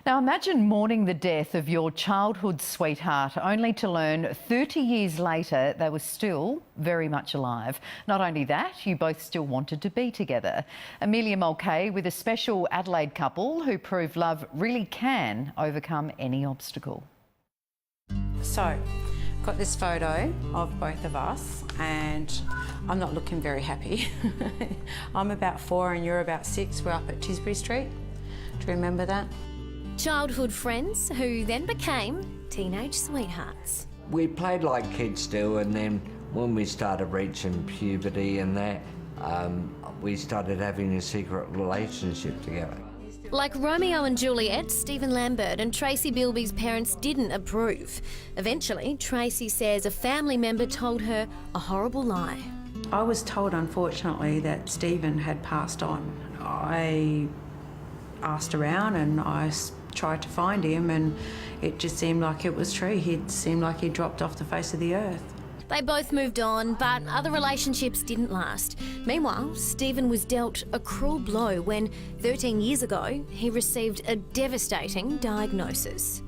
Now imagine mourning the death of your childhood sweetheart only to learn 30 years later they were still very much alive. Not only that, you both still wanted to be together. Amelia Mulcahy with a special Adelaide couple who prove love really can overcome any obstacle. So, got this photo of both of us and I'm not looking very happy. I'm about 4 and you're about 6. We're up at Tisbury Street. Do you remember that? Childhood friends who then became teenage sweethearts. We played like kids do, and then when we started reaching puberty and that, we started having a secret relationship together. Like Romeo and Juliet, Stephen Lambert and Tracy Bilby's parents didn't approve. Eventually, Tracy says a family member told her a horrible lie. I was told, unfortunately, that Stephen had passed on. I asked around and I tried to find him, and it just seemed like it was true. It seemed like he dropped off the face of the earth. They both moved on, but other relationships didn't last. Meanwhile, Stephen was dealt a cruel blow when 13 years ago he received a devastating diagnosis.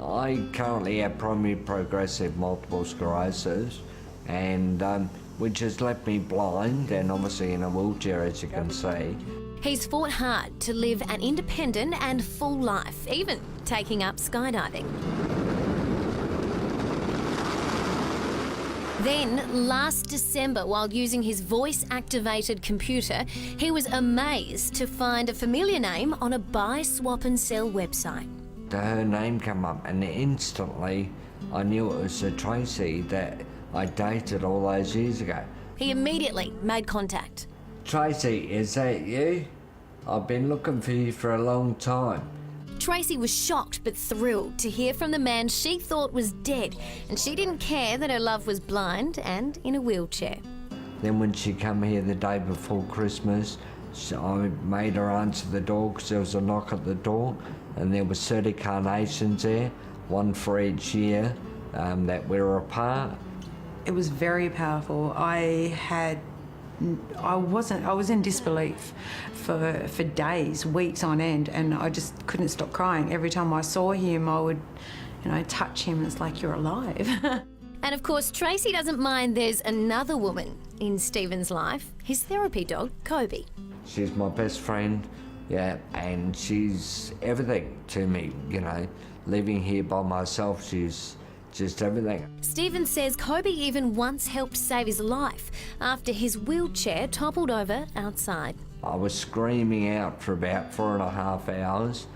I currently have primary progressive multiple sclerosis, and which has left me blind and obviously in a wheelchair, as you can see. He's fought hard to live an independent and full life, even taking up skydiving. Then, last December, while using his voice-activated computer, he was amazed to find a familiar name on a buy, swap and sell website. Her name came up, and instantly I knew it was Tracy that I dated all those years ago. He immediately made contact. Tracy, is that you? I've been looking for you for a long time. Tracy was shocked but thrilled to hear from the man she thought was dead, and she didn't care that her love was blind and in a wheelchair. Then when she came here the day before Christmas, I made her answer the door because there was a knock at the door, and there was 30 carnations there, one for each year that we were apart. It was very powerful. I was in disbelief for days, weeks on end, and I just couldn't stop crying. Every time I saw him, I would, touch him. It's like you're alive. And of course, Tracy doesn't mind there's another woman in Stephen's life, his therapy dog, Kobe. She's my best friend, yeah, and she's everything to me, Living here by myself, she's just everything. Stephen says Kobe even once helped save his life after his wheelchair toppled over outside. I was screaming out for about 4.5 hours,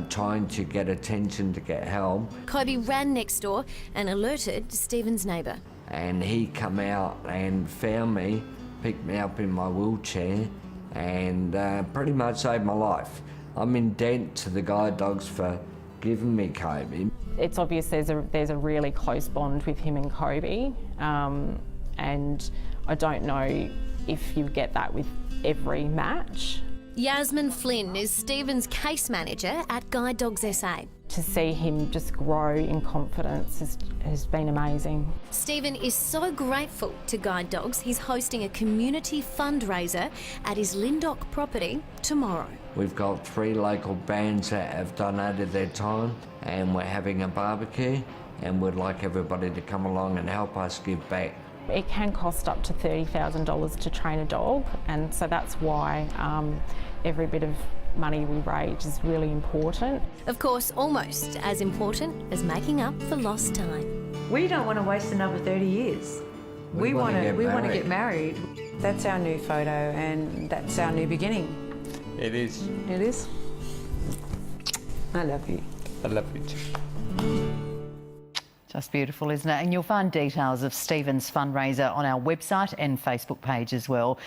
trying to get attention to get help. Kobe ran next door and alerted Stephen's neighbour. And he come out and found me, picked me up in my wheelchair, and pretty much saved my life. I'm in debt to the guide dogs for giving me Kobe. It's obvious there's a really close bond with him and Kobe, and I don't know if you get that with every match. Yasmin Flynn is Stephen's case manager at Guide Dogs SA. To see him just grow in confidence has been amazing. Stephen is so grateful to Guide Dogs, he's hosting a community fundraiser at his Lyndoch property tomorrow. We've got 3 local bands that have donated their time, and we're having a barbecue, and we'd like everybody to come along and help us give back. It can cost up to $30,000 to train a dog, and so that's why every bit of money we raise is really important. Of course, almost as important as making up for lost time. We don't want to waste another 30 years. We want to get married. That's our new photo, and that's our new beginning. It is. It is. I love you. I love you too. Just beautiful, isn't it? And you'll find details of Stephen's fundraiser on our website and Facebook page as well.